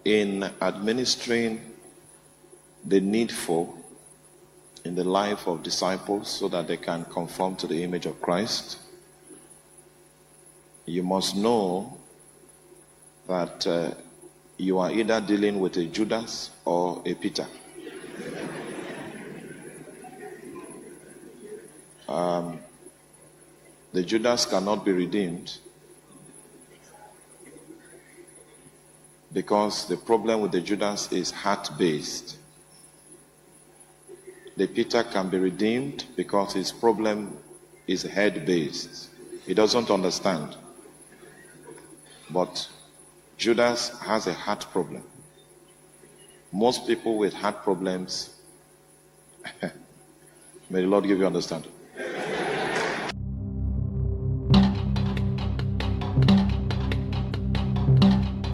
in administering the needful in the life of disciples so that they can conform to the image of Christ, you must know that you are either dealing with a Judas or a Peter. The Judas cannot be redeemed because the problem with the Judas is heart-based. The Peter can be redeemed because his problem is head-based. He doesn't understand. But Judas has a heart problem. Most people with heart problems, may the Lord give you understanding.